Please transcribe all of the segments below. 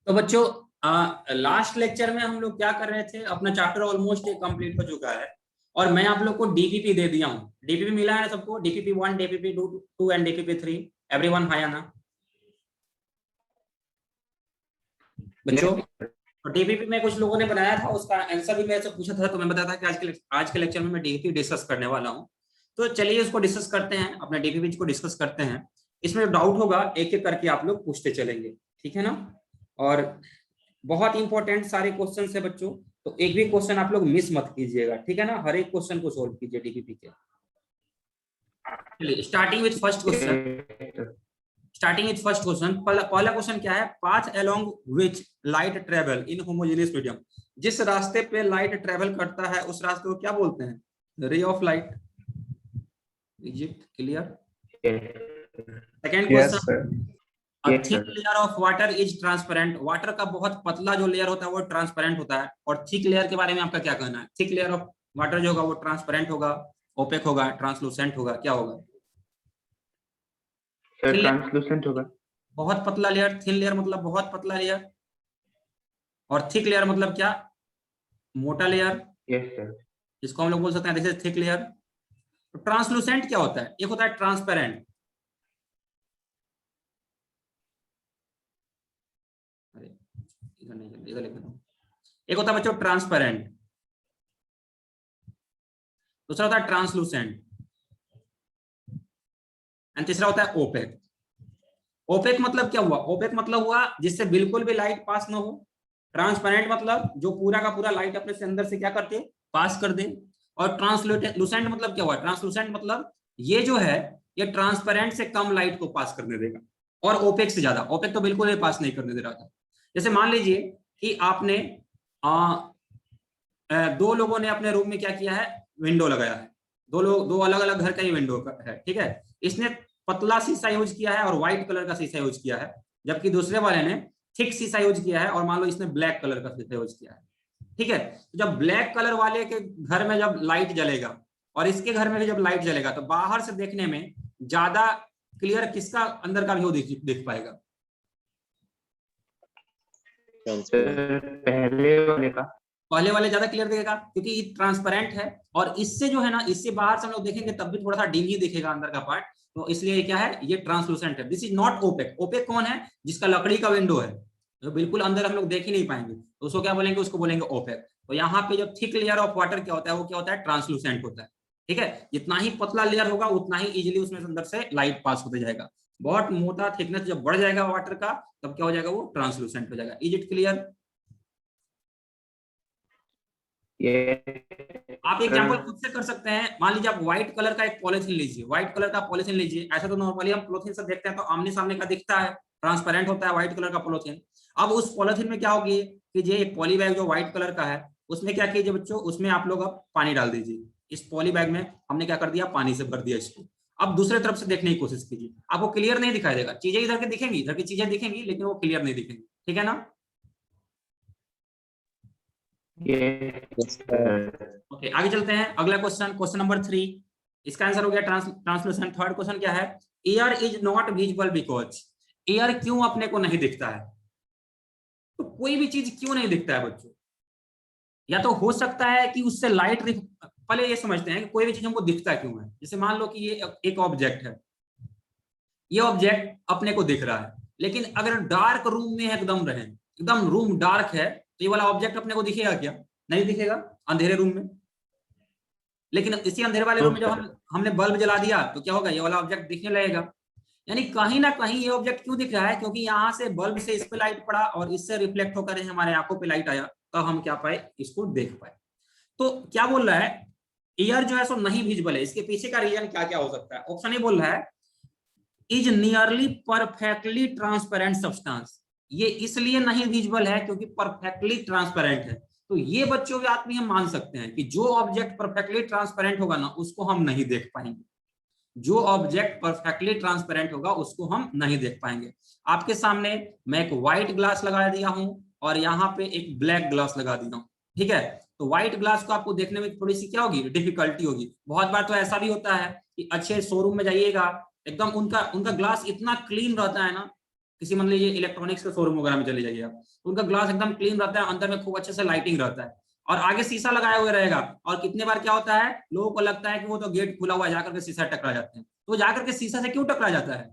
तो बच्चों last lecture में हम लोग क्या कर रहे थे, अपना चैप्टर ऑलमोस्ट कंप्लीट हो चुका है और मैं आप लोग को डीपीपी दे दिया हूँ। डीपीपी मिला है ना सबको? DPP 1, DPP 2 and DPP 3। Everyone hi ना बच्चों? तो डीपीपी में कुछ लोगों ने बनाया था, उसका आंसर भी मेरे से पूछा था, तो मैं बताया था कि आज के लेक्चर में मैं डीपीपी डिस्कस करने वाला हूँ। तो चलिए उसको डिस्कस करते हैं, अपने डीपीपी को डिस्कस करते हैं। इसमें जो डाउट होगा एक एक करके आप लोग पूछते चलेंगे, ठीक है ना? और बहुत इंपॉर्टेंट सारे क्वेश्चन है बच्चों, तो एक भी क्वेश्चन आप लोग मिस मत कीजिएगा, ठीक है ना? हर एक क्वेश्चन को सोल्व कीजिए डीपीपी के। चलिए स्टार्टिंग विद फर्स्ट क्वेश्चन। पहला क्वेश्चन क्या है? Path along which light travel in homogeneous medium. जिस रास्ते पे लाइट ट्रेवल करता है उस रास्ते को क्या बोलते हैं? रे of light. Is it clear? Second question, thick layer of water is transparent. Water का बहुत पतला जो लेयर होता है वो ट्रांसपेरेंट होता है, और थिक लेयर के बारे में आपका क्या कहना है? थिक लेयर ऑफ वाटर जो होगा वो ट्रांसपेरेंट होगा, ओपेक होगा, ट्रांसलूसेंट होगा, क्या होगा? ट्रांसलूसेंट होगा। बहुत पतला लेयर, थिन लेयर मतलब बहुत पतला लेयर, और थिक लेयर मतलब क्या? मोटा लेयर। Yes sir. जिसको हम लोग बोल सकते हैं दिस इज थिक लेयर। तो ट्रांसलूसेंट क्या होता है? एक होता है ट्रांसपेरेंट, इधर नहीं, इधर लिख दो। एक होता है बच्चों ट्रांसपेरेंट, दूसरा होता है ट्रांसलूसेंट, एंड तीसरा होता है ओपेक। ओपेक मतलब क्या हुआ? ओपेक मतलब हुआ जिससे बिल्कुल भी लाइट पास ना हो। ट्रांसपेरेंट मतलब जो पूरा का पूरा लाइट अपने से अंदर से क्या करते, पास कर दे। और ट्रांसलूसेंट मतलब क्या हुआ? ट्रांसलूसेंट मतलब ये जो है ये ट्रांसपेरेंट से कम लाइट को पास करने देगा, और ओपेक से ज्यादा। ओपेक तो बिल्कुल ही पास नहीं करने दे रहा था। जैसे मान लीजिए कि आपने दो लोगों ने अपने रूम में क्या किया है, विंडो लगाया है। दो अलग अलग घर का ही विंडो है, ठीक है? इसने पतला शीशा यूज किया है और व्हाइट कलर का शीशा यूज किया है, जबकि दूसरे वाले ने थिक शीशा यूज किया है और मान लो इसने ब्लैक कलर का शीशा यूज किया है, ठीक है? तो जब ब्लैक कलर वाले के घर में जब लाइट जलेगा और इसके घर में भी जब लाइट जलेगा, तो बाहर से देखने में ज्यादा क्लियर किसका अंदर का व्यू दिख पाएगा? पहले वाले ज्यादा क्लियर दिखेगा क्योंकि ये ट्रांसपेरेंट है, और इससे जो है ना, इससे बाहर से हम लोग देखेंगे तब भी थोड़ा सा डिम ही दिखेगा अंदर का पार्ट, तो इसलिए क्या है, ये ट्रांसलूसेंट है। This is not opaque. Opaque कौन है? जिसका लकड़ी का विंडो है, तो बिल्कुल अंदर हम लोग देख ही नहीं पाएंगे, तो उसको क्या बोलेंगे? उसको बोलेंगे ओपेक। तो यहाँ पे जो थिक लेयर ऑफ वाटर क्या होता है, वो क्या होता है? ट्रांसलूसेंट होता है, ठीक है? जितना ही पतला लेयर होगा उतना ही इजिली उसमें अंदर से लाइट पास होते जाएगा। बहुत मोटा थिकनेस जब बढ़ जाएगा वाटर का, तब क्या हो जाएगा? वो ट्रांसलूसेंट हो जाएगा। Is it clear? आप एग्जांपल खुद से कर सकते हैं। मान लीजिए आप व्हाइट कलर का एक पॉलिथीन लीजिए, व्हाइट कलर का पॉलिथीन लीजिए। ऐसा तो नॉर्मली हम पॉलिथीन से देखते हैं तो आमने सामने का दिखता है, ट्रांसपेरेंट होता है व्हाइट कलर का पॉलिथीन। अब उस पॉलिथीन में क्या होगी कि ये पॉली बैग जो व्हाइट कलर का है, उसमें क्या कीजिए बच्चों, उसमें आप लोग अब पानी डाल दीजिए। इस पॉली बैग में हमने क्या कर दिया? पानी से भर दिया इसको। अब दूसरे तरफ से देखने की कोशिश कीजिए, आपको क्लियर नहीं दिखाई देगा। चीजें इधर की दिखेंगी, इधर की चीजें दिखेंगी, लेकिन वो क्लियर नहीं दिखेंगी, ठीक है ना? ओके, आगे चलते हैं। अगला क्वेश्चन, क्वेश्चन नंबर 3। इसका आंसर हो गया ट्रांसलूसेंट। थर्ड क्वेश्चन क्या है? Air is not visible because. Air क्यों अपने को नहीं दिखता है? तो कोई भी चीज क्यों नहीं दिखता है बच्चों? या तो हो सकता है कि उससे लाइट, पहले ये समझते हैं कि कोई भी चीज हमको दिखता क्यों है। जैसे मान लो कि ये एक ऑब्जेक्ट है, ये ऑब्जेक्ट अपने को दिख रहा है, लेकिन अगर डार्क रूम में एकदम रहे, एकदम रूम डार्क है, तो ये वाला ऑब्जेक्ट अपने को दिखेगा क्या? नहीं दिखेगा, अंधेरे रूम में। लेकिन इसी अंधेरे वाले रूम में जब हमने बल्ब जला दिया तो क्या होगा? ये वाला ऑब्जेक्ट दिखने लगेगा। यानी कहीं ना कहीं ये ऑब्जेक्ट क्यों दिख रहा है? क्योंकि यहाँ से बल्ब से इस पे लाइट पड़ा और इससे रिफ्लेक्ट होकर हमारे आंखों पे लाइट आया, तब हम क्या पाए? इसको देख पाए। तो क्या बोल रहा है? एयर जो है सो नहीं विजिबल है। इसके पीछे का रीजन क्या क्या हो सकता है? ऑप्शन ए बोल रहा है is nearly perfectly transparent substance. ये इसलिए नहीं विजिबल है क्योंकि परफेक्टली ट्रांसपेरेंट है। तो ये बच्चों की बात भी हम मान सकते हैं कि जो ऑब्जेक्ट परफेक्टली ट्रांसपेरेंट होगा ना, उसको हम नहीं देख पाएंगे। जो ऑब्जेक्ट परफेक्टली ट्रांसपेरेंट होगा उसको हम नहीं देख पाएंगे। आपके सामने मैं एक व्हाइट ग्लास लगा दिया हूं और यहाँ पे एक ब्लैक ग्लास लगा दिया हूं, ठीक है? तो व्हाइट ग्लास को आपको देखने में थोड़ी सी क्या होगी? डिफिकल्टी होगी। बहुत बार तो ऐसा भी होता है कि अच्छे शोरूम में जाइएगा, एकदम उनका ग्लास इतना क्लीन रहता है ना, किसी मान लीजिए इलेक्ट्रॉनिक्स के शोरूम वगैरह में चले जाइए आप, तो उनका ग्लास एकदम क्लीन रहता है, अंदर में खूब अच्छे से लाइटिंग रहता है और आगे शीशा लगाया हुआ रहेगा। और कितने बार क्या होता है, लोगों को लगता है कि वो तो गेट खुला हुआ है, जाकर के शीशा टकरा जाते हैं। तो जाकर के शीशा से क्यों टकरा जाता है,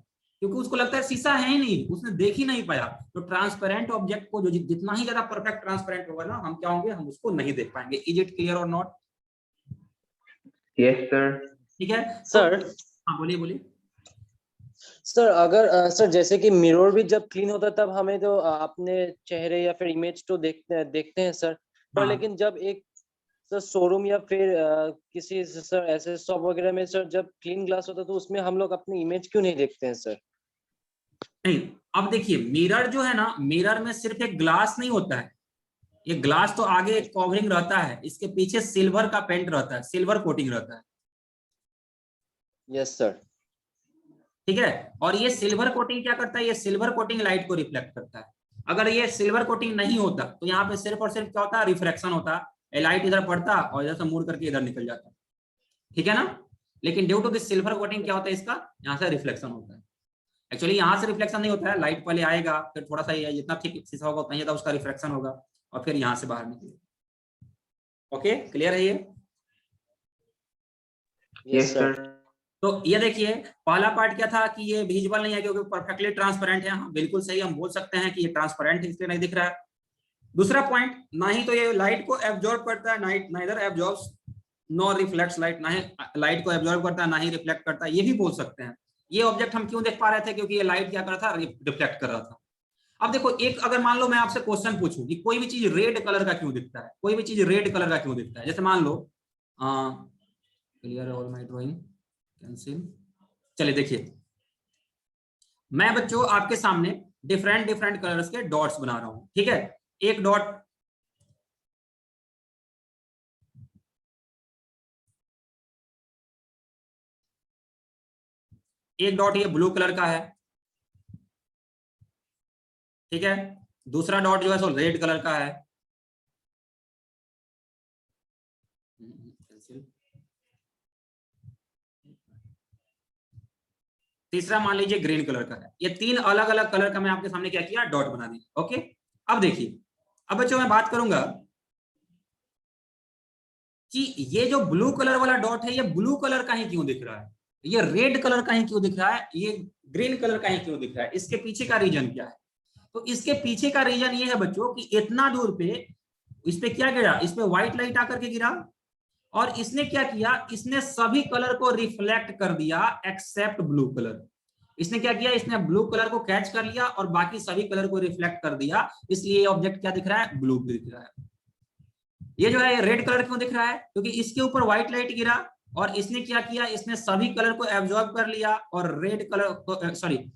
क्योंकि उसको लगता है शीशा है ही नहीं, उसने देख ही नहीं पाया। तो ट्रांसपेरेंट ऑब्जेक्ट को जो जितना ही ज्यादा परफेक्ट ट्रांसपेरेंट होगा ना, हम क्या होंगे, हम उसको नहीं देख पाएंगे। इज इट क्लियर और नॉट? Yes sir. ठीक है सर। हाँ बोलिए बोलिए। सर अगर सर जैसे कि मिरर भी जब क्लीन होता है तब हमें तो अपने चेहरे या फिर इमेज तो देखते हैं सर, पर हाँ। लेकिन जब एक सर शोरूम या फिर किसी सर ऐसे शॉप वगैरह में सर जब क्लीन ग्लास होता है तो उसमें हम लोग अपनी इमेज क्यों नहीं देखते हैं सर? नहीं, अब देखिए मिरर जो है ना, मिरर में सिर्फ एक ग्लास नहीं होता है, ये ग्लास तो आगे एक कवरिंग रहता है, इसके पीछे सिल्वर का पेंट रहता है, सिल्वर कोटिंग रहता है। Yes sir. ठीक है, और ये सिल्वर कोटिंग क्या करता है, ये सिल्वर कोटिंग लाइट को रिफ्लेक्ट करता है। अगर ये सिल्वर कोटिंग नहीं होता तो यहाँ पे सिर्फ और सिर्फ क्या होता है, रिफ्लेक्शन होता है, लाइट इधर पड़ता और इधर से मुड़ करके इधर निकल जाता। ठीक है ना, लेकिन due to this silver coating क्या होता है, इसका यहाँ से रिफ्लेक्शन होता है। एक्चुअली यहाँ से रिफ्लेक्शन नहीं होता है, लाइट पहले आएगा, फिर थोड़ा सा जितना ठीक शीशा होगा उतना ज्यादा उसका रिफ्लेक्शन होगा और फिर यहाँ से बाहर निकलेगा। ओके, क्लियर है ये? Yes sir. तो ये देखिए पहला पार्ट क्या था कि ये विजिबल नहीं है क्योंकि परफेक्टली ट्रांसपेरेंट है। हाँ बिल्कुल सही, हम बोल सकते हैं कि ये ट्रांसपेरेंट है इसलिए नहीं दिख रहा है। दूसरा पॉइंट, ना ही तो ये लाइट को एब्जॉर्ब करता है, neither absorbs nor reflects light, ना ही लाइट को एब्जॉर्ब करता है ना ही रिफ्लेक्ट करता है, ये भी बोल सकते हैं। ये ऑब्जेक्ट हम क्यों देख पा रहे थे, क्योंकि ये लाइट क्या कर रहा था, रिफ्लेक्ट कर रहा था। अब देखो एक अगर मान लो मैं आपसे क्वेश्चन पूछूं कि कोई भी चीज रेड कलर का क्यों दिखता है, कोई भी चीज रेड कलर का क्यों दिखता है, जैसे मान लो clear all my drawing cancel. चलिए देखिए, मैं बच्चों आपके सामने डिफरेंट डिफरेंट कलर्स के डॉट्स बना रहा हूं। ठीक है, एक डॉट ये ब्लू कलर का है। ठीक है, दूसरा डॉट जो है सो रेड कलर का है। तीसरा मान लीजिए ग्रीन कलर का है। ये तीन अलग अलग कलर का मैं आपके सामने क्या किया, डॉट बना दिया। ओके, अब देखिए, अब बच्चों मैं बात करूंगा कि ये जो ब्लू कलर वाला डॉट है, ये ब्लू कलर का ही क्यों दिख रहा है, ये रेड कलर का ही क्यों दिख रहा है, ये ग्रीन कलर का ही क्यों दिख रहा है, इसके पीछे का रीजन क्या है? तो इसके पीछे का रीजन ये है बच्चों कि इतना दूर पे इस पे क्या गिरा, इस पे व्हाइट लाइट आकर के गिरा और इसने क्या किया, इसने सभी कलर को रिफ्लेक्ट कर दिया एक्सेप्ट ब्लू कलर। इसने क्या किया, इसने ब्लू कलर को कैच कर लिया और बाकी सभी कलर को रिफ्लेक्ट कर दिया, इसलिए ये ऑब्जेक्ट क्या दिख रहा है, ब्लू दिख रहा है। ये जो है ये रेड कलर क्यों दिख रहा है, क्योंकि इसके ऊपर व्हाइट लाइट गिरा और इसने क्या किया, इसने सभी कलर को एब्जॉर्ब कर लिया और रेड कलर को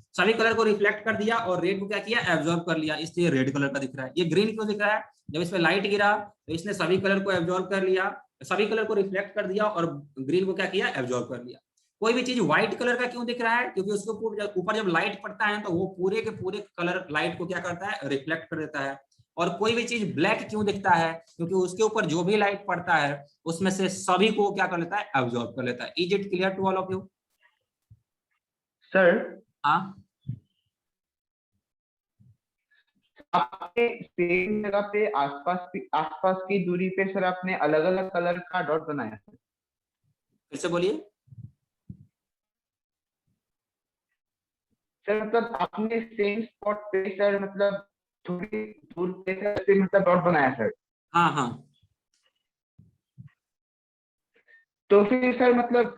सभी कलर को रिफ्लेक्ट कर दिया और रेड को क्या किया, एब्जॉर्ब कर लिया, इसलिए रेड कलर का दिख रहा है। ये ग्रीन क्यों दिख रहा है, जब इस पे लाइट गिरा तो इसने सभी कलर को एब्जॉर्ब कर लिया, सभी कलर को रिफ्लेक्ट कर दिया और ग्रीन को क्या किया, एब्जॉर्ब कर लिया। कोई भी चीज व्हाइट कलर का क्यों दिख रहा है, क्योंकि उसके ऊपर जब लाइट पड़ता है तो वो पूरे के पूरे कलर लाइट को क्या करता है, रिफ्लेक्ट कर देता है। और कोई भी चीज ब्लैक क्यों दिखता है, क्योंकि उसके ऊपर जो भी लाइट पड़ता है उसमें से सभी को क्या कर लेता है, एब्जॉर्ब कर लेता है। Is it clear to all of you? Sir हाँ, आपने सेम जगह पे आसपास की दूरी पे सर आपने अलग अलग कलर का डॉट बनाया है। फिर से बोलिए। सर मतलब आपने सेम स्पॉट पे सर मतलब थोड़ी दूर पे सर मतलब डॉट बनाया सर। हाँ हाँ, तो फिर सर मतलब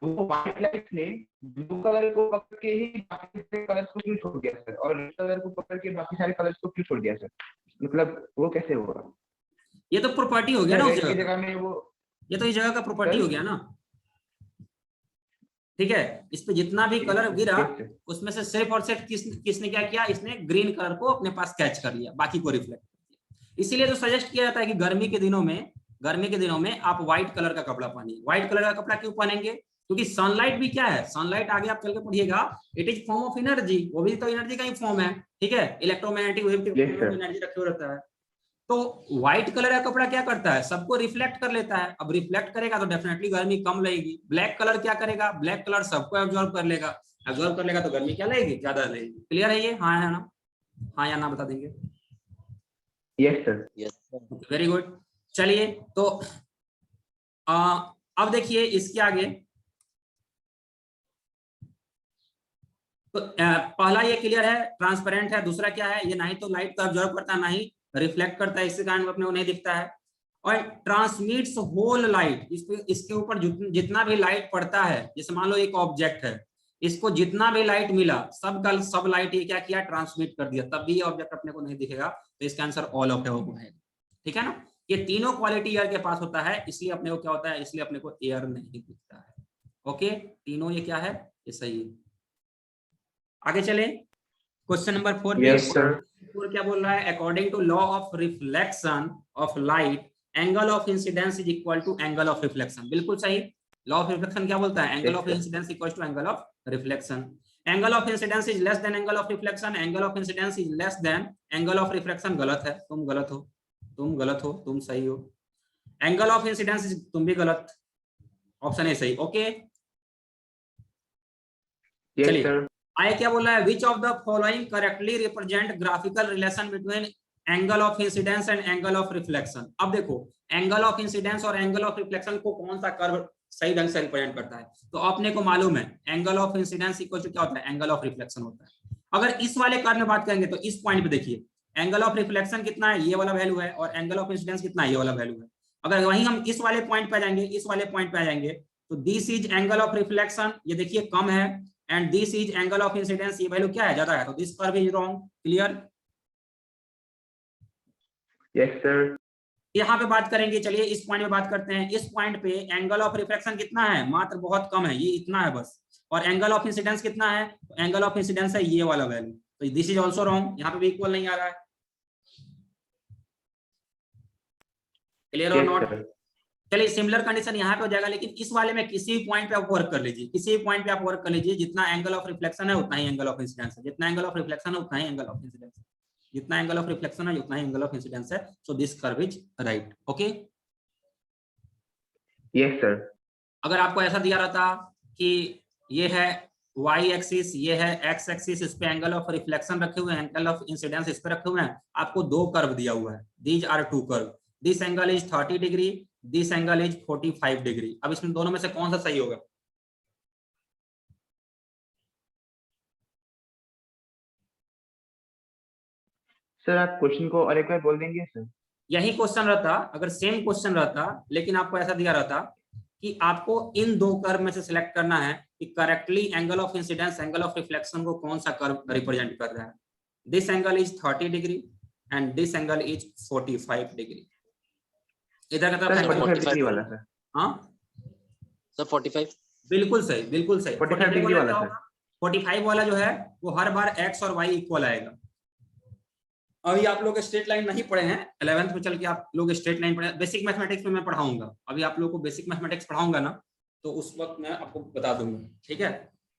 वो व्हाइट लाइट ने ब्लू कलर को पकड़ के ही बाकी सारे कलर्स को क्यों छोड़ दिया सर, और रेड कलर को पकड़ के बाकी सारे कलर्स को क्यों छोड़ दिया सर, मतलब वो कैसे हुआ? ये तो प्रॉपर्टी हो गया ना उस जगह में वो, ये तो इस जगह का प्रॉपर्टी हो गया ना। ठीक है, इस पे जितना भी कलर गिरा उसमें से सिर्फ और सिर्फ किसने क्या किया, इसने ग्रीन कलर को अपने पास कैच कर लिया, बाकी को रिफ्लेक्ट कर दिया। इसीलिए तो सजेस्ट किया जाता है कि गर्मी के दिनों में आप व्हाइट कलर का कपड़ा पहनिए। व्हाइट कलर का कपड़ा क्यों पहनेंगे, क्योंकि सनलाइट भी क्या है, सनलाइट आगे आप चल के पढ़िएगा, it is form of energy, वो भी तो एनर्जी का ही फॉर्म है। ठीक है, इलेक्ट्रोमैग्नेटिक वेव की एनर्जी रखे हुए रहता है। तो व्हाइट कलर का कपड़ा क्या करता है, सबको रिफ्लेक्ट कर लेता है। अब रिफ्लेक्ट करेगा तो डेफिनेटली गर्मी कम लगेगी। ब्लैक कलर क्या करेगा, ब्लैक कलर सबको एब्जॉर्ब कर लेगा। एब्जॉर्ब कर लेगा तो गर्मी क्या लगेगी, ज्यादा लगेगी। क्लियर है ये? हाँ है ना? हाँ या ना बता देंगे। Yes sir. Yes sir. Very good. चलिए तो अब देखिए इसके आगे, तो पहला ये क्लियर है, ट्रांसपेरेंट है। दूसरा क्या है, ये ना ही तो लाइट को ऑब्जर्व करता है ना ही रिफ्लेक्ट करता है, इसके कारण अपने को नहीं दिखता है। और ट्रांसमिट्स होल लाइट, इसके ऊपर जितना भी लाइट पड़ता है, जैसे मान लो एक ऑब्जेक्ट है, इसको जितना भी लाइट मिला सब लाइट ये क्या किया, ट्रांसमिट कर दिया, तब भी ये ऑब्जेक्ट अपने को नहीं दिखेगा। तो इसका आंसर ऑल ऑफ है। ठीक है ना? ये तीनों क्वालिटी एयर के पास होता है, इसलिए अपने को क्या होता है, इसलिए अपने को एयर नहीं दिखता है। ओके, तीनों ये क्या है, ये सही है। आगे चले क्वेश्चन नंबर 4 पे। Yes sir. क्या बोल रहा है, according to law of reflection of light angle of incidence is equal to angle of reflection. बिल्कुल सही। लॉ ऑफ रिफ्लेक्शन क्या बोलता है, angle of incidence equal to angle of reflection. Angle of incidence is less than angle of reflection, angle of incidence is less than angle of reflection. गलत है, तुम गलत हो, तुम गलत हो, तुम सही हो। एंगल ऑफ इंसिडेंस इज, तुम भी गलत, ऑप्शन ए सही। Okay yes sir. आए क्या बोला है, which of the following correctly represent graphical relation between angle of incidence and angle of reflection. अब देखो एंगल ऑफ इंसिडेंस और एंगल ऑफ रिफ्लेक्शन को कौन सा कर्व सही ढंग से रिप्रेजेंट करता है। तो अपने को मालूम है angle of incidence equal to क्या होता है, एंगल ऑफ रिफ्लेक्शन होता है। अगर इस वाले कर्व में बात करेंगे तो इस पॉइंट पे देखिए एंगल ऑफ रिफ्लेक्शन कितना है, ये वाला वैल्यू है, और एंगल ऑफ इंसिडेंस कितना है, ये वाला वैल्यू है। अगर वहीं हम इस वाले पॉइंट पे आ जाएंगे, इस वाले पॉइंट पे आ जाएंगे, तो this is angle of reflection, ये देखिए कम है, and this is angle of incidence, ये वैल्यू क्या है, ज्यादा है, तो this curve is wrong. Clear? Yes sir. यहाँ पे बात करेंगे, चलिए इस पॉइंट पे बात करते हैं। इस पॉइंट पे एंगल ऑफ रिफ्लेक्शन कितना है, मात्र बहुत कम है, ये इतना है बस। और एंगल ऑफ इंसिडेंस कितना है, एंगल ऑफ इंसिडेंस है ये वाला वैल्यू, तो दिस इज ऑल्सो रॉन्ग, यहाँ पे भी इक्वल नहीं आ रहा है। क्लियर और नॉट? चलिए सिमिलर कंडीशन यहाँ पे हो जाएगा, लेकिन इस वाले में किसी भी पॉइंट पे आप वर्क कर लीजिए, किसी भी पॉइंट पे आप वर्क कर लीजिए, जितना एंगल ऑफ रिफ्लेक्शन है उतना ही एंगल ऑफ इंसिडेंस है, जितना एंगल ऑफ रिफ्लेक्शन है उतना ही एंगल ऑफ इंसिडेंस है, जितना एंगल ऑफ रिफ्लेक्शन है उतना ही एंगल ऑफ इंसिडेंस है। So this curve is right. Okay yes sir. अगर आपको ऐसा दिया रहता कि ये है y एक्सिस, ये है x एक्सिस, इस पे एंगल ऑफ रिफ्लेक्शन रखे हुए हैं, एंगल ऑफ इंसिडेंस इस पे रखे हुए हैं, आपको दो कर्व दिया हुआ है, these are two curve, this angle is 30 degree, this angle is 45 degree. अब इसमें दोनों में से कौन सा सही होगा? सर आप क्वेश्चन को और एक बार बोल देंगे सर? यही क्वेश्चन रहता, अगर सेम क्वेश्चन रहता, लेकिन आपको ऐसा दिया रहता कि आपको इन दो कर्व में से सिलेक्ट करना है कि correctly angle of incidence angle of reflection को कौन सा कर्व रिप्रेजेंट कर रहा है। This angle is 30 degree and this angle is 45 degree. इधर का तरफ 45 डिग्री वाला सर। हाँ सर 45 बिल्कुल सही, बिल्कुल सही। 45 डिग्री वाला सर। 45 वाला जो है वो हर बार x और y इक्वल आएगा। अभी आप लोग स्ट्रेट लाइन नहीं पढ़े हैं, 11th में चल के आप लोग स्ट्रेट लाइन पढ़े, बेसिक मैथमेटिक्स में मैं पढ़ाऊंगा, अभी आप लोगों को बेसिक मैथमेटिक्स पढ़ाऊंगा ना, तो उस वक्त मैं आपको बता दूंगा। ठीक है,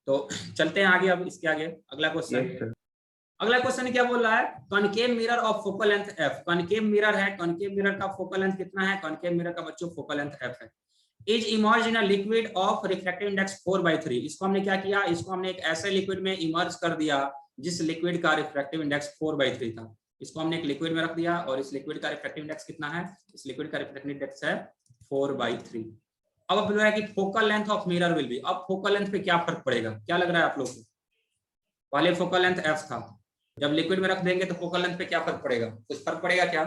तो चलते हैं आगे। अब इसके आगे अगला क्वेश्चन, अगला क्वेश्चन क्या बोल रहा है, concave mirror of focal length f। Concave mirror है, कॉनकेव मिरर का फोकल लेंथ कितना है, कॉनकेव मिरर का बच्चों फोकल लेंथ f है। Is emerge in a liquid of refractive index 4/3। इसको हमने क्या किया, इसको हमने एक ऐसे लिक्विड में इमर्ज कर दिया जिस लिक्विड का रिफ्रैक्टिव इंडेक्स 4/3 था। इसको हमने एक लिक्विड में रख दिया, और इस लिक्विड का रिफ्रैक्टिव इंडेक्स कितना है, इस लिक्विड का रिफ्रैक्टिव इंडेक्स है 4/3। अब बोल रहा है कि focal length of mirror will be. अब फोकल लेंथ पे क्या फर्क पड़ेगा, क्या लग रहा है आप लोग को? पहले फोकल लेंथ f था, जब लिक्विड में रख देंगे तो फोकल लेंथ पे क्या फर्क पड़ेगा, कुछ फर्क पड़ेगा क्या?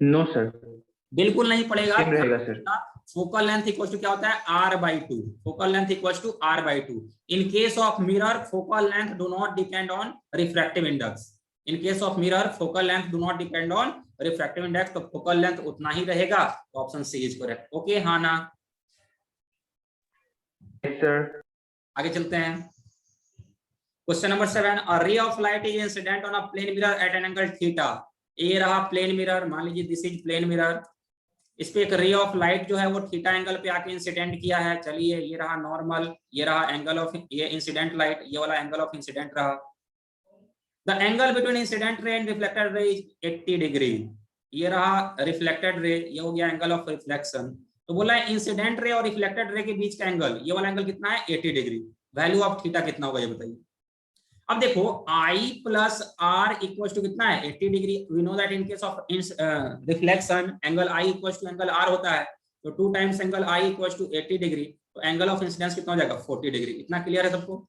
नो सर, बिल्कुल नहीं पड़ेगा। रहेगा sir. Focal length equal to क्या होता है, r/2। Focal length equal to r/2। In case of mirror focal length do not depend on refractive index. In case of mirror focal length do not depend on refractive index, तो focal length उतना ही रहेगा। तो option C is correct. Okay हाँ ना? Yes sir. आगे चलते हैं। Question number 7, a ray of light is incident on a plane mirror at an angle theta. ये रहा प्लेन मिरर, मान लीजिए दिस इज प्लेन मिरर, इस पे एक रे ऑफ लाइट जो है वो थीटा एंगल पे आके इंसिडेंट किया है। चलिए ये रहा नॉर्मल, ये रहा एंगल ऑफ ये इंसिडेंट लाइट, ये वाला एंगल ऑफ इंसिडेंट रहा। The angle between incident ray and reflected ray is 80 degree. ये रहा रिफ्लेक्टेड रे, ये हो गया एंगल ऑफ रिफ्लेक्शन। तो बोला है इंसिडेंट रे और रिफ्लेक्टेड रे के बीच का एंगल, ये वाला एंगल कितना है 80 डिग्री। वैल्यू ऑफ थीटा कितना होगा ये बताइए। अब देखो I plus R equal to कितना है 80 degree. We know that in case of reflection angle I equal to angle R होता है, तो 2 times angle I equal to 80 degree, तो एंगल ऑफ इंसिडेंस कितना हो जाएगा 40 डिग्री। इतना क्लियर है सबको?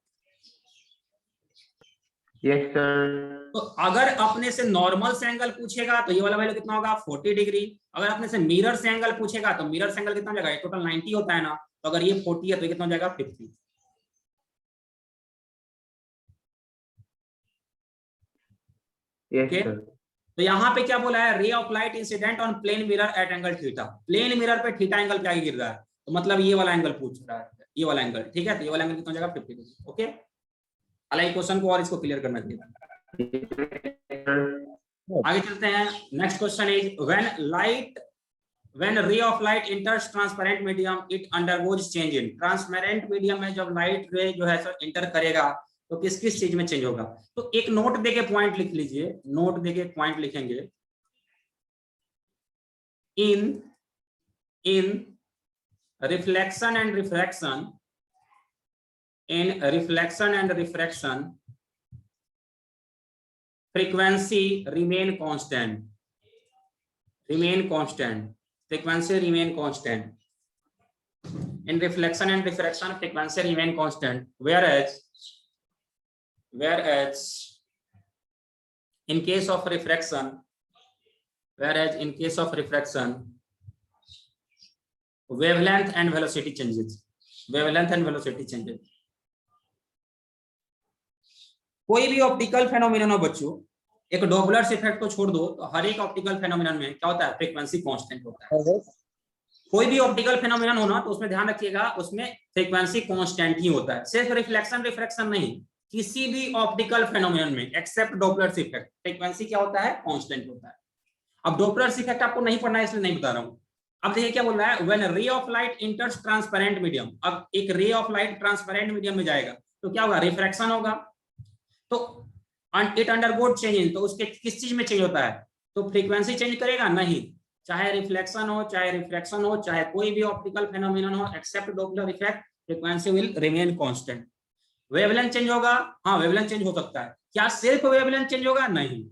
Yes sir. तो अगर अपने से नॉर्मल से एंगल पूछेगा तो ये वाला वैल्यू कितना होगा 40 डिग्री। अगर अपने से मिरर से एंगल पूछेगा तो मिरर से एंगल कितना हो जाएगा, टोटल 90 होता है ना, तो अगर ये 40 है तो ये कितना हो जाएगा 50। Yes okay, sir. तो यहाँ पे क्या बोला है, ray of light incident on plane mirror at angle theta. Plane mirror पे थीटा एंगल क्या गिर रहा है, तो मतलब ये वाला एंगल पूछ रहा है, ये वाला एंगल, ठीक है। तो ये वाला एंगल कितना हो जाएगा 50 डिग्री। ओके, अलाइन क्वेश्चन को और इसको क्लियर करना चाहिए। आगे चलते हैं। नेक्स्ट क्वेश्चन इज व्हेन रे of light इंटर्स transparent medium it undergoes change in. Transparent medium में जब लाइट रे जो है सर इंटर करेगा तो किस किस चीज में चेंज होगा। तो एक नोट देके पॉइंट लिख लीजिए, नोट देके पॉइंट लिखेंगे। इन reflection and refraction, in reflection and refraction frequency remain constant, frequency remain constant. In reflection and refraction frequency remain constant, whereas in case of refraction wavelength and velocity changes, कोई भी optical phenomenon हो बच्चों, एक Doppler effect को छोड़ दो तो हर एक ऑप्टिकल फेनोमेनन में क्या होता है, फ्रीक्वेंसी कांस्टेंट होता है। कोई भी ऑप्टिकल फेनोमेनन होना तो उसमें ध्यान रखिएगा उसमें फ्रीक्वेंसी कांस्टेंट ही होता है। सिर्फ रिफ्लेक्शन रिफ्रैक्शन नहीं, किसी भी ऑप्टिकल फेनोमेनन में एक्सेप्ट डॉपलर इफेक्ट फ्रीक्वेंसी क्या होता है, कांस्टेंट होता है। अब डॉपलर इफेक्ट आपको नहीं पढ़ना है इसलिए नहीं बता रहा हूं। अब देखिए क्या बोल रहा है, व्हेन रे ऑफ लाइट इंटर्स ट्रांसपेरेंट मीडियम। अब एक रे ऑफ लाइट ट्रांसपेरेंट मीडियम में जाएगा तो क्या होगा, रिफ्रैक्शन होगा, तो इट अंडरगोज चेंज। तो उसके किस चीज में चेंज होता है, तो फ्रीक्वेंसी चेंज करेगा नहीं, चाहे रिफ्लेक्शन हो चाहे रिफ्रैक्शन हो चाहे कोई भी ऑप्टिकल फेनोमेनन हो except Doppler effect, frequency will remain constant. Wavelength change होगा, हाँ वेवलेंथ चेंज हो सकता है। क्या सिर्फ वेवलेंथ चेंज होगा, नहीं,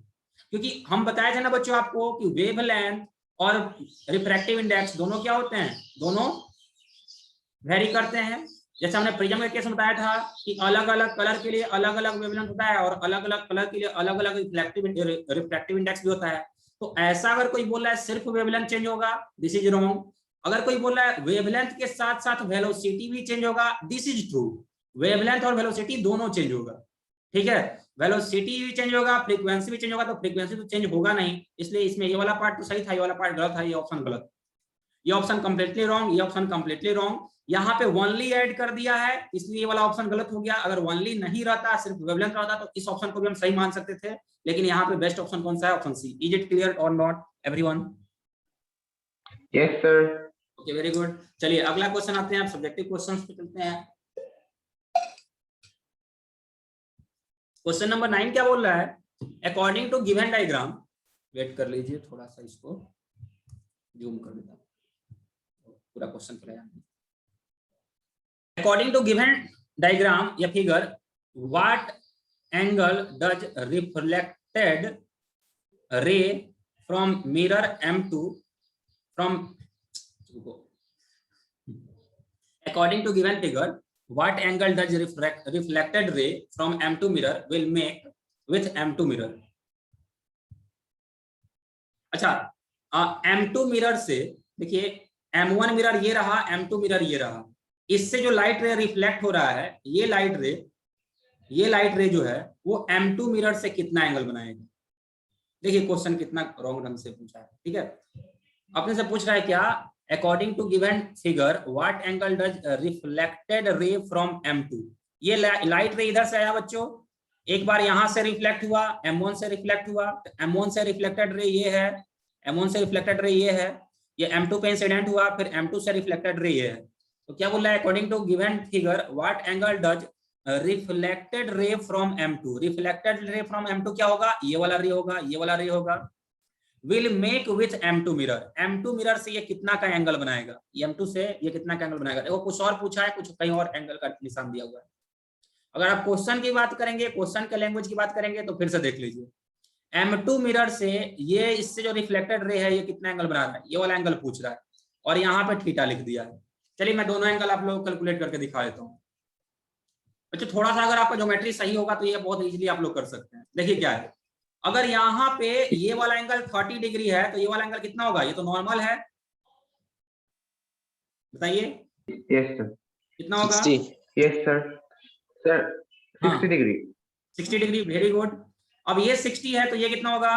क्योंकि हम बताए थे ना बच्चों आपको कि वेवलेंथ और रिफ्रैक्टिव इंडेक्स दोनों क्या होते हैं, दोनों वेरी करते हैं। जैसे हमने प्रिज्म के केस में बताया था कि अलग अलग कलर के लिए अलग अलग वेवलेंथ होता है और अलग अलग कलर के लिए अलग अलग रिफ्रैक्टिव इंडेक्स भी होता है। तो ऐसा अगर कोई बोल रहा है सिर्फ वेवलेंथ चेंज होगा, दिस इज रॉन्ग। अगर कोई बोल रहा है वेवलेंथ के साथ साथ वेलोसिटी भी चेंज होगा, दिस इज ट्रू। वेवलेंथ और वेलोसिटी दोनों चेंज होगा, ठीक है। वेलोसिटी भी चेंज होगा, फ्रीक्वेंसी भी चेंज होगा, तो फ्रीक्वेंसी तो चेंज होगा नहीं, इसलिए इसमें ये वाला पार्ट तो सही था, ये वाला पार्ट गलत था, ये ऑप्शन गलत, ये ऑप्शन कंप्लीटली रॉन्ग, ये ऑप्शन कंप्लीटली रॉन्ग। यहाँ पे ओनली ऐड कर दिया है इसलिए ये वाला ऑप्शन गलत हो गया। अगर ओनली नहीं रहता सिर्फ वेवलेंथ रहता तो इस ऑप्शन को भी हम सही मान सकते थे, लेकिन यहाँ पे बेस्ट ऑप्शन कौन सा है, option C. Is it clear और not everyone? Yes sir. Okay, very good. चलिए अगला क्वेश्चन आते हैं, आप सब्जेक्टिव क्वेश्चंस पे चलते हैं। क्वेश्चन नंबर 9 क्या बोल रहा है, according to given diagram, wait कर लीजिए थोड़ा सा, इसको जूम कर देता हूं, पूरा क्वेश्चन पढ़ा। अकॉर्डिंग टू गिवन डायग्राम या figure, what angle does reflected ray from mirror M2 from, according to given figure what angle does reflected ray from M2 mirror will make with M2 mirror? अच्छा, M2 mirror से देखिए M1 mirror ये रहा, M2 mirror ये रहा, इससे जो light रे रिफ्लेक्ट हो रहा है, ये लाइट रे जो है वो M2 मिरर से कितना एंगल बनाएगा। देखिए क्वेश्चन कितना रॉन्ग ढंग से पूछा है, ठीक है। अपने से पूछ रहा है क्या, according to given figure what angle does reflected ray from M2। ये लाइट रे इधर से आया बच्चों, एक बार यहां से रिफ्लेक्ट हुआ, M1 से रिफ्लेक्ट हुआ, M1 से रिफ्लेक्टेड रे ये है, M1 से रिफ्लेक्टेड रे ये है, ये M2 पे इंसिडेंट हुआ, फिर M2 से रिफ्लेक्टेड रे ये है। तो क्या बोल रहा है, according to given figure what angle does reflected ray from M2। Reflected ray from M2 क्या होगा, ये वाला रे होगा, ये वाला रे होगा। Will make with M2 mirror, M2 mirror से ये कितना का एंगल बनाएगा, M2 से ये कितना का एंगल बनाएगा। देखो कुछ और पूछा है, कुछ कहीं और एंगल का निशान दिया हुआ है। अगर आप क्वेश्चन की बात करेंगे, क्वेश्चन के लैंग्वेज की बात करेंगे तो फिर से देख लीजिए, M2 मिरर से ये इससे जो रिफ्लेक्टेड रे है ये कितना एंगल बना रहा है, ये वाला एंगल पूछ रहा है, और यहाँ पे थीटा लिख दिया है। चलिए मैं दोनों एंगल आप लोगों को कैलकुलेट करके दिखा देता हूँ। बच्चों थोड़ा सा अगर आपका ज्योमेट्री सही होगा तो ये बहुत इजीली आप लोग कर सकते हैं। देखिए क्या है, अगर यहाँ पे ये वाला एंगल 30 डिग्री है तो ये वाला एंगल कितना होगा, ये तो नॉर्मल है, बताइए यस सर, कितना होगा। 60। Yes sir, sir 60 degree. 60 degree, very good. अब ये 60 है तो ये कितना होगा,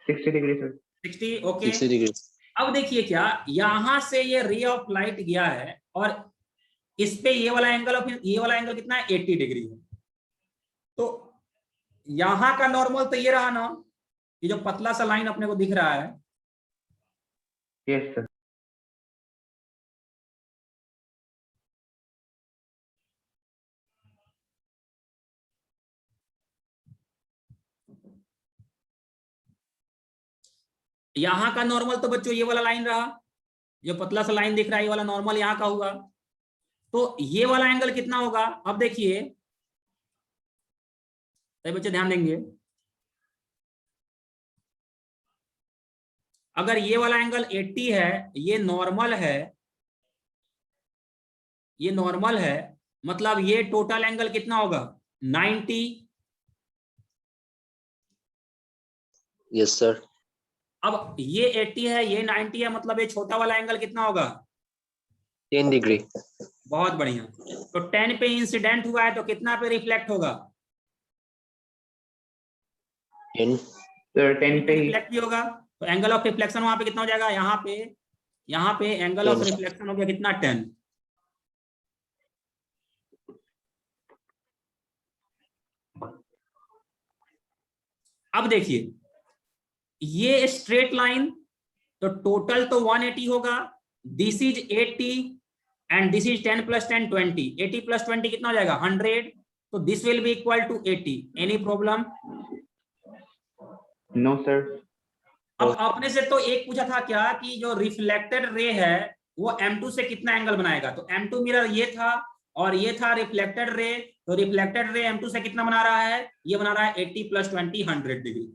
60 डिग्री सर। 60, ओके। 60 डिग्री। अब देखिए क्या, यहां से ये रे ऑफ लाइट गया है और इस पे ये वाला एंगल और ये वाला एंगल कितना है, 80 डिग्री है। तो यहां का नॉर्मल तो ये रहा ना, ये जो पतला सा लाइन अपने को दिख रहा है, यस सर। यहां का नॉर्मल तो बच्चों ये वाला लाइन रहा, जो पतला सा लाइन दिख रहा है ये वाला नॉर्मल यहां का होगा। तो ये वाला एंगल कितना होगा, अब देखिए सही बच्चे ध्यान देंगे, अगर ये वाला एंगल 80 है, ये नॉर्मल है, ये नॉर्मल है, मतलब ये टोटल एंगल कितना होगा, 90। Yes sir. अब ये 80 है, ये 90 है, मतलब ये छोटा वाला एंगल कितना होगा, 10 डिग्री। बहुत बढ़िया। तो 10 पे इंसिडेंट हुआ है तो कितना पे रिफ्लेक्ट होगा, 10। सर 10 पे ही। रिफ्लेक्ट भी होगा, तो एंगल ऑफ रिफ्लेक्शन वहां पे कितना हो जाएगा, यहाँ पे एंगल ऑफ 10। रिफ्लेक्शन हो गया कितना, 10। अब देखिए ये स्ट्रेट लाइन, तो टोटल तो 180 होगा, this is 80 and this is 10 + 10 20, 80 + 20 कितना हो जाएगा, 100। तो this will be equal to 80। Any problem? No sir. अब आपने से तो एक पूछा था क्या कि जो रिफ्लेक्टेड रे है वो M2 से कितना एंगल बनाएगा, तो M2 मिरर ये था और ये था रिफ्लेक्टेड रे, तो रिफ्लेक्टेड रे M2 से कितना बना रहा है, ये बना रहा है 80 + 20 100 डिग्री।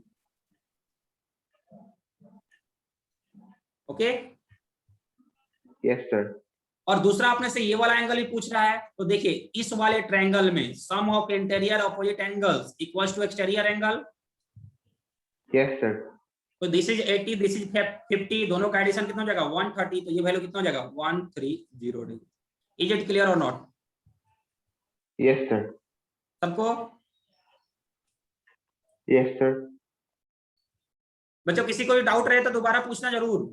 Okay yes sir. और दूसरा आपने से ये वाला एंगल भी पूछ रहा है, तो देखिए इस वाले ट्रायंगल में sum of interior opposite angles equals to exterior angle. Yes sir. तो दिस इज 80, दिस इज 50, दोनों का एडिशन कितना हो जाएगा, 130, तो ये वैल्यू कितना हो जाएगा, 130 डिग्री। इज इट क्लियर और नॉट? Yes sir. सबको? Yes sir. बच्चों किसी को भी डाउट रहे तो दोबारा पूछना जरूर।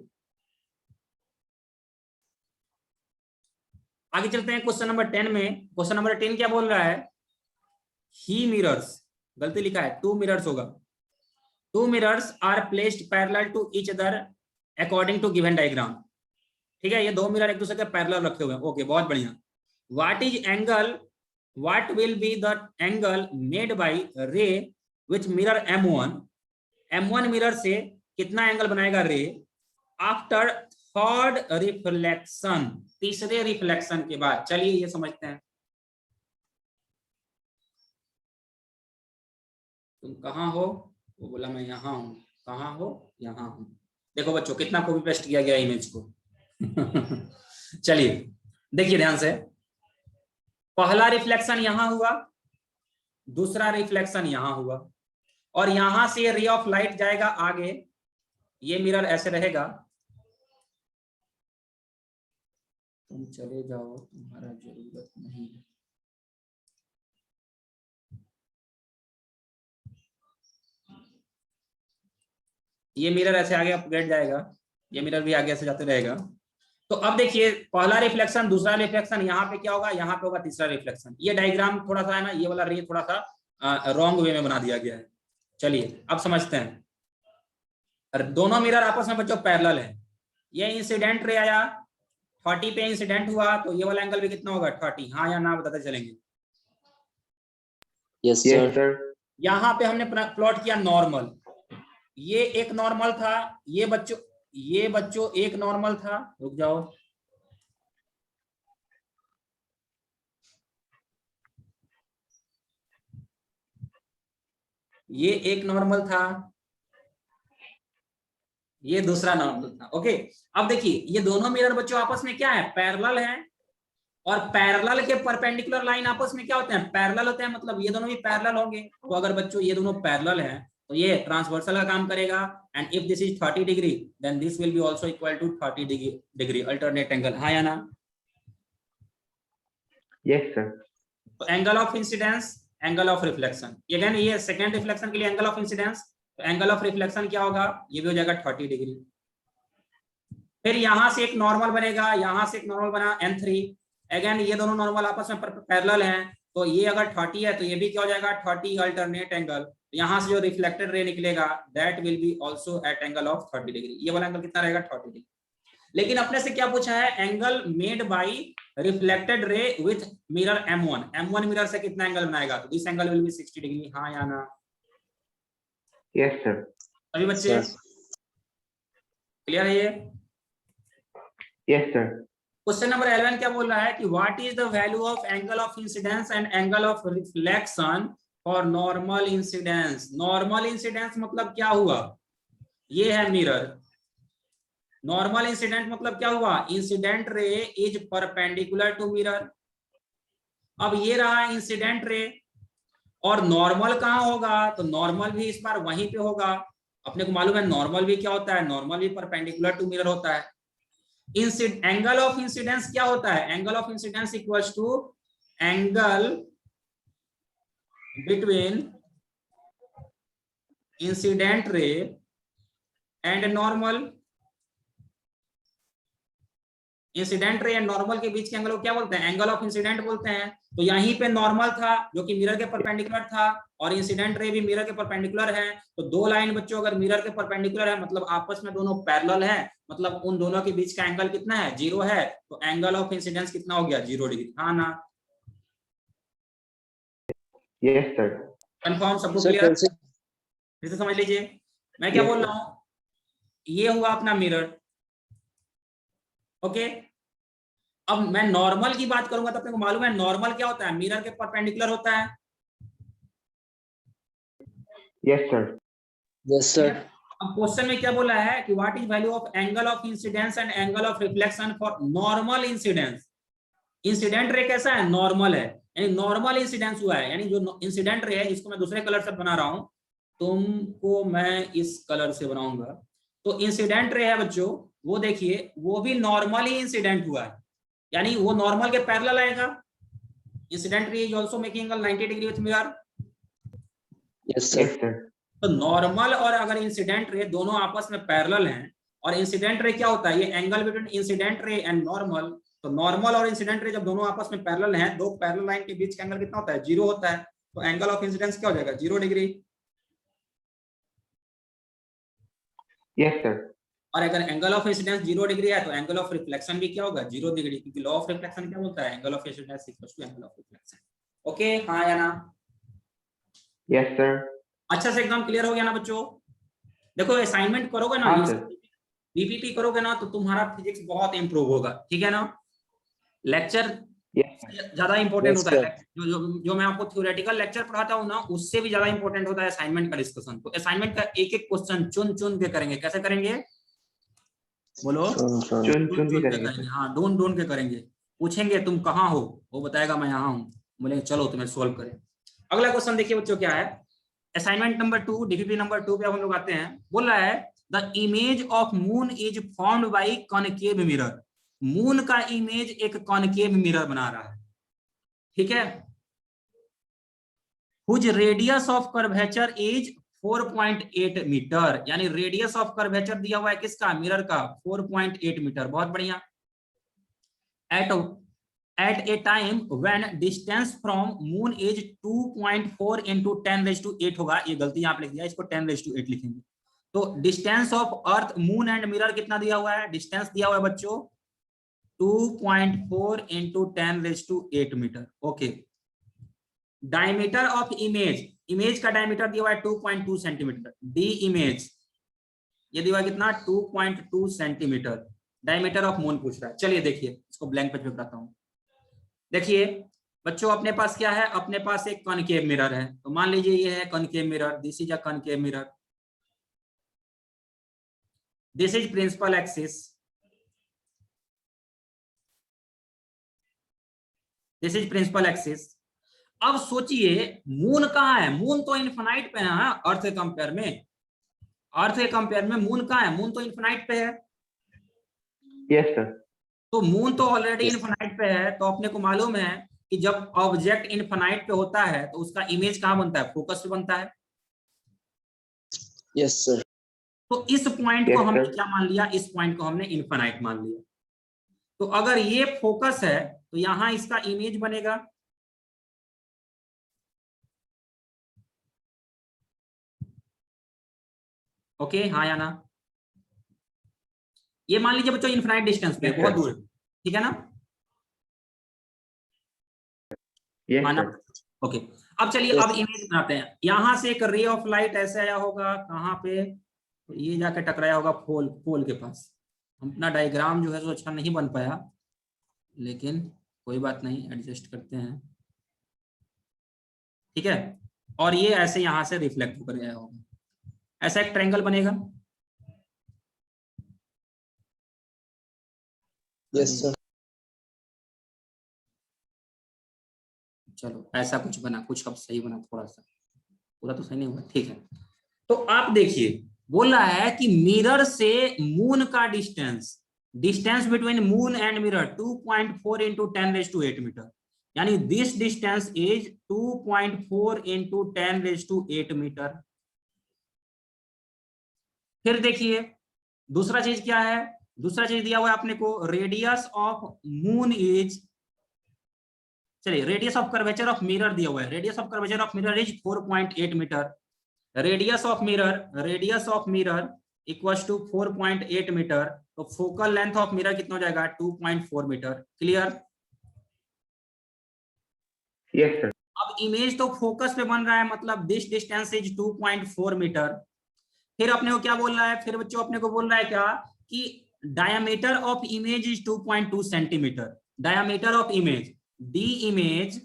आगे चलते हैं क्वेश्चन नंबर 10 में। क्वेश्चन नंबर 10 क्या बोल रहा है, ही मिरर्स, गलती लिखा है, 2 मिरर्स होगा। 2 mirrors are placed parallel to each other according to given diagram. ठीक है, ये 2 मिरर एक दूसरे के पैरेलल रखे हुए हैं। ओके बहुत बढ़िया। What will be the angle made by रे विच मिरर M1 मिरर से कितना एंगल बनाएगा रे आफ्टर थर्ड रिफ्लेक्शन, तीसरे रिफ्लेक्शन के बाद। चलिए ये समझते हैं। तुम कहाँ हो, वो बोला मैं यहाँ हूँ। कहाँ हो, यहाँ हूँ। देखो बच्चों कितना कॉपी पेस्ट किया गया इमेज को। चलिए देखिए ध्यान से, पहला रिफ्लेक्शन यहां हुआ, दूसरा रिफ्लेक्शन यहां हुआ, और यहां से रे ऑफ लाइट जाएगा आगे, ये मिरर ऐसे रहेगा। तुम चले जाओ, तुम्हारा जरूरत नहीं है। ये मिरर ऐसे आगे अपग्रेड जाएगा, ये मिरर भी आगे ऐसे जाते रहेगा। तो अब देखिए पहला रिफ्लेक्शन, दूसरा रिफ्लेक्शन, यहाँ पे क्या होगा, यहाँ पे होगा तीसरा रिफ्लेक्शन। ये डायग्राम थोड़ा सा है ना, ये वाला रे थोड़ा सा रॉन्ग वे में बना दिया गया है। चलिए अब समझते हैं। दोनों मिरर आपस में बच्चों पैरेलल है। ये इंसिडेंट रे आया, 30 पे इंसिडेंट हुआ, तो ये वाला एंगल भी कितना होगा, 30। हाँ या ना बताते चलेंगे। Yes sir. यहाँ पे हमने प्लॉट किया नॉर्मल, ये एक नॉर्मल था, ये बच्चों एक नॉर्मल था, रुक जाओ, ये एक नॉर्मल था, ये दूसरा नॉर्मल था। ओके, अब देखिए ये दोनों मिरर बच्चों आपस में क्या है, पैरेलल है, और पैरेलल के परपेंडिकुलर लाइन आपस में क्या होते हैं, पैरेलल होते हैं, मतलब ये दोनों भी पैरेलल होंगे। तो अगर बच्चों ये दोनों पैरेलल हैं तो ये ट्रांसवर्सल का काम करेगा, and if this is 30 degree then this will be also equal to 30 degree alternate angle. हाँ या ना? Yes sir. तो angle of incidence, angle of reflection, again ये सेकंड रिफ्लेक्शन के लिए एंगल ऑफ इंसिडेंस, तो एंगल ऑफ रिफ्लेक्शन क्या होगा, ये भी हो जाएगा 30 डिग्री। फिर यहां से एक नॉर्मल बनेगा, यहां से एक नॉर्मल बना N3, अगेन ये दोनों नॉर्मल आपस में पैरेलल हैं, तो ये अगर 30 है तो ये भी क्या हो जाएगा 30 अल्टरनेट एंगल। यहां से जो रिफ्लेक्टेड रे निकलेगा that will be also at angle of 30 degree. ये वाला एंगल कितना रहेगा 30 डिग्री। लेकिन अपने से क्या पूछा है, angle made by reflected ray with mirror M1, M1 mirror से कितना एंगल बनाएगा, तो this angle will be 60 degree. हाँ या ना? Yes sir. अभी बच्चे क्लियर है ये? Yes sir. क्वेश्चन नंबर 11 क्या बोल रहा है कि what is the value of angle of incidence and angle of reflection for normal incidence. Normal incidence मतलब क्या हुआ, ये है मिरर, नॉर्मल इंसिडेंट मतलब क्या हुआ, incident ray is perpendicular to mirror. अब ये रहा इंसिडेंट रे, और नॉर्मल कहां होगा, तो नॉर्मल भी इस बार वहीं पे होगा। अपने को मालूम है नॉर्मल भी क्या होता है, नॉर्मल भी परपेंडिकुलर टू मिरर होता है। एंगल ऑफ इंसिडेंस क्या होता है, angle of incidence equals to angle between incident ray and normal. Incident ray and normal के बीच के एंगल को क्या बोलते हैं, एंगल ऑफ इंसिडेंट बोलते हैं। तो यहीं पे नॉर्मल था जो कि मिरर के परपेंडिकुलर था, और इंसिडेंट रे भी मिरर के परपेंडिकुलर है। तो दो लाइन बच्चों अगर मिरर के परपेंडिकुलर है मतलब आपस में दोनों पैरेलल है, मतलब उन दोनों के बीच का एंगल कितना है, 0 है। तो एंगल ऑफ इंसिडेंस कितना हो गया, 0 डिग्री। हाँ ना? Yes sir. कंफर्म, सबको क्लियर? फिर से समझ लीजिए मैं क्या बोल रहा हूँ। ये हुआ अपना मिरर, ओके। अब मैं नॉर्मल की बात करूंगा तो अपने को मालूम है नॉर्मल क्या होता है, मिरर के परपेंडिकुलर होता है। Yes sir. Yes sir. अब क्वेश्चन में क्या बोला है कि what is value of angle of incidence and angle of reflection for normal incidence. Incident ray कैसा है, नॉर्मल है, यानी नॉर्मल इंसिडेंस हुआ है, यानी जो इंसिडेंट रे है इसको मैं दूसरे कलर से बना रहा हूं, तुमको मैं इस कलर से बनाऊंगा। तो इंसिडेंट रे है बच्चों, वो देखिए वो भी नॉर्मल ही इंसिडेंट हुआ है, यानी वो नॉर्मल के पैरेलल आएगा। Incident ray is also making angle 90 degree with mirror. Yes sir. तो नॉर्मल और अगर इंसिडेंट रे दोनों आपस में पैरेलल हैं, और इंसिडेंट रे क्या होता है, ये angle between incident ray and normal. तो नॉर्मल और इंसिडेंट रे जब दोनों आपस में पैरेलल हैं, दो पैरेलल लाइन के बीच का एंगल कितना होता है, 0 होता है। तो एंगल ऑफ इंसिडेंस क्या हो जाएगा, 0 डिग्री। Yes sir. और अगर एंगल ऑफ इंसिडेंस 0 डिग्री है तो एंगल ऑफ रिफ्लेक्शन भी क्या होगा, 0 डिग्री, क्योंकि लॉ ऑफ रिफ्लेक्शन क्या बोलता है, angle of incidence equals to angle of reflection. Okay, हाँ या ना? Yes sir. अच्छा से एकदम क्लियर हो गया ना बच्चों? देखो असाइनमेंट करोगे ना, हाँ सर। बीपीटी करोगे ना, तो तुम्हारा फिजिक्स बहुत इंप्रूव होगा, ठीक है ना? लेक्चर ज्यादा इंपॉर्टेंट होता है, जो मैं आपको थ्योरेटिकल लेक्चर पढ़ाता हूँ ना, उससे भी ज्यादा इंपॉर्टेंट होता है असाइनमेंट का डिस्कशन। तो असाइनमेंट का एक एक क्वेश्चन चुन चुन के करेंगे। कैसे करेंगे, बोलो? चुन के करेंगे। हाँ, ढूंढ ढूंढ के करेंगे। पूछेंगे तुम कहाँ हो, वो बताएगा मैं यहाँ हूँ, बोलेंगे चलो तुम्हें सोल्व करें। अगला क्वेश्चन देखिए बच्चों क्या है, असाइनमेंट नंबर 2, डीपीपी नंबर 2 पे हम लोग आते हैं। बोल रहा है the image of moon is formed by concave mirror. Moon का इमेज एक कॉनकेव मिरर बना रहा है, ठीक है। Whose radius of curvature is 4.8 meter, यानी रेडियस ऑफ कर्वेचर दिया हुआ है किसका, मिरर का, 4.8 मीटर। बहुत बढ़िया। at a time when distance from moon is 2.4 into 10⁸ होगा, ये गलती यहाँ पे लिख दिया, इसको 10⁸ लिखेंगे। तो distance of earth, moon and mirror कितना दिया हुआ है, डिस्टेंस दिया हुआ है बच्चों 2.4 into 10⁸ meter. Okay. Diameter of image, image का डायमीटर दिया हुआ है 2.2 सेंटीमीटर। डी इमेज ये दिया कितना 2.2 सेंटीमीटर डायमीटर ऑफ मून पूछ रहा है। चलिए देखिए इसको ब्लैंक पेज पे बताता हूँ। देखिए बच्चों अपने पास क्या है, अपने पास एक कॉनकेव मिरर है, तो मान लीजिए ये है concave mirror, this is a concave mirror, this is principal axis, this is principal axis. अब सोचिए मून कहाँ है, मून तो इन्फिनाइट पे है अर्थ के कंपेयर में, अर्थ के कंपेयर में मून कहाँ है, मून तो इन्फिनाइट पे है। Yes sir. तो मून तो ऑलरेडी Yes. इन्फिनाइट पे है, तो अपने को मालूम है कि जब ऑब्जेक्ट इन्फिनाइट पे होता है तो उसका इमेज कहाँ बनता है, फोकस पे बनता है। Yes sir. तो इस पॉइंट को Yes, हमने sir. क्या मान लिया, इस पॉइंट को हमने इन्फिनाइट मान लिया। तो अगर ये फोकस है तो यहां इसका इमेज बनेगा, ओके हाँ या ना। ये मान लीजिए बच्चों इन्फिनाइट डिस्टेंस पे Yes, बहुत sir. दूर है, ठीक है ना, Yes, हाँ ना। sir. ओके अब चलिए Yes. अब इमेज बनाते हैं। यहां से एक रे ऑफ लाइट ऐसे आया होगा कहाँ पे, तो ये जाके टकराया होगा पोल, पोल के पास। अपना डायग्राम जो है तो अच्छा नहीं बन पाया, लेकिन कोई बात नहीं, एडजस्ट करते हैं, ठीक है। और ये ऐसे यहां से रिफ्लेक्ट होकर गया होगा, ऐसा एक ट्रायंगल बनेगा। Yes sir. चलो ऐसा कुछ बना, कुछ अब सही बना, थोड़ा सा, पूरा तो सही नहीं हुआ, ठीक है। तो आप देखिए बोल रहा है कि मिरर से मून का distance, distance between moon and mirror 2.4 into 10⁸ metre, यानी this distance is 2.4 into 10⁸ metre. फिर देखिए दूसरा चीज क्या है, दूसरा चीज दिया हुआ है अपने को, रेडियस ऑफ मून इज, चलिए radius of curvature of mirror दिया हुआ है, radius of curvature of mirror is 4.8 meter, radius of mirror equals to 4.8 meter, तो फोकल लेंथ ऑफ मिरर कितना हो जाएगा 2.4 मीटर। क्लियर? Yes, sir. अब इमेज तो फोकस पे बन रहा है, मतलब दिस डिस्टेंस इज 2.4 मीटर। फिर अपने को क्या बोल रहा है, फिर बच्चों अपने को बोल रहा है क्या कि diameter of image is 2.2 centimetre, diameter of image D image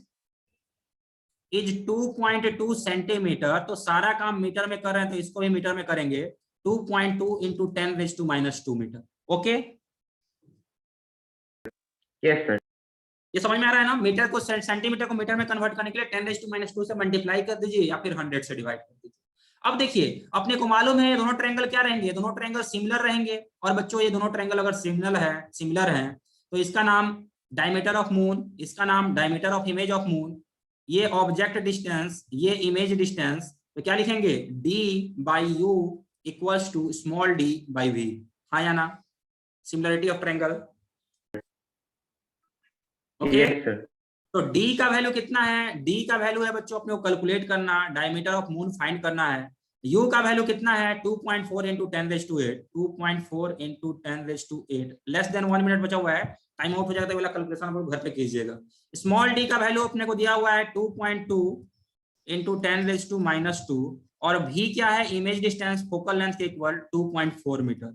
is 2.2 centimetre, तो सारा काम मीटर में कर रहे हैं तो इसको भी मीटर में करेंगे, 2.2 into 10⁻² meter. Okay Yes, sir. ये समझ में आ रहा है ना, मीटर को सेंटीमीटर को मीटर में कन्वर्ट करने के लिए 10⁻² से मल्टीप्लाई कर दीजिए या फिर 100 से डिवाइड कर दीजिए। अब देखिए अपने को मालूम है दोनों ट्रायंगल क्या रहेंगे, दोनों ट्रायंगल सिमिलर रहेंगे। और बच्चों ये दोनों ट्रायंगल अगर सिमिलर है तो इसका नाम डायमीटर ऑफ मून, इसका नाम diameter of image of moon, ये ऑब्जेक्ट डिस्टेंस, ये इमेज डिस्टेंस, तो क्या लिखेंगे d/u equals to small d/v। हाँ या ना, similarity of triangle. Okay Yes, sir. तो d का वैल्यू कितना है, d का वैल्यू है बच्चों अपने को कैलकुलेट करना, डायमीटर ऑफ मून फाइंड करना है। u का वैल्यू कितना है 2.4 into 10⁸, 2.4 into 10⁸, less than 1 minute बचा हुआ है, टाइम आउट हो जाएगा तो वाला कैलकुलेशन आप घर पे कीजिएगा। स्मॉल d का वैल्यू अपने को दिया हुआ है 2.2 इंटू 10⁻², और v क्या है, इमेज डिस्टेंस फोकल लेंथ के इक्वल 2.4 मीटर।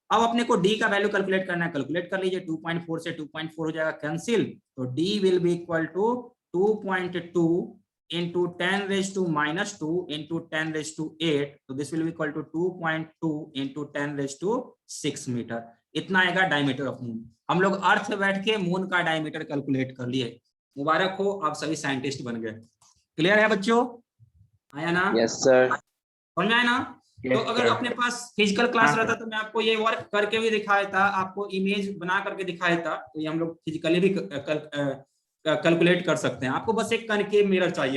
अब अपने को d का वैल्यू कैलकुलेट करना है, कैलकुलेट कर लीजिए, 2.4 से 2.4 हो जाएगा कैंसिल, तो d will be equal to 2.2 into 10⁻² into 10⁸, तो this will be equal to 2.2 into 10⁻6 meter. इतना आएगा डायमीटर ऑफ मून। हम लोग अर्थ पे बैठ के मून का डायमीटर कैलकुलेट कर लिए। मुबारक हो, आप सभी साइंटिस्ट बन गए। क्लियर है बच्चों, आया ना? Yes sir. समझ में आया ना? Yes, तो अगर sir. अपने पास फिजिकल क्लास हाँ, रहता तो मैं आपको ये वर्क करके भी दिखाया था, आपको इमेज बना करके दिखाया था, तो ये हम लोग फिजिकली भी कैलकुलेट कर सकते हैं। आपको बस एक कनकेव मिरर चाहिए।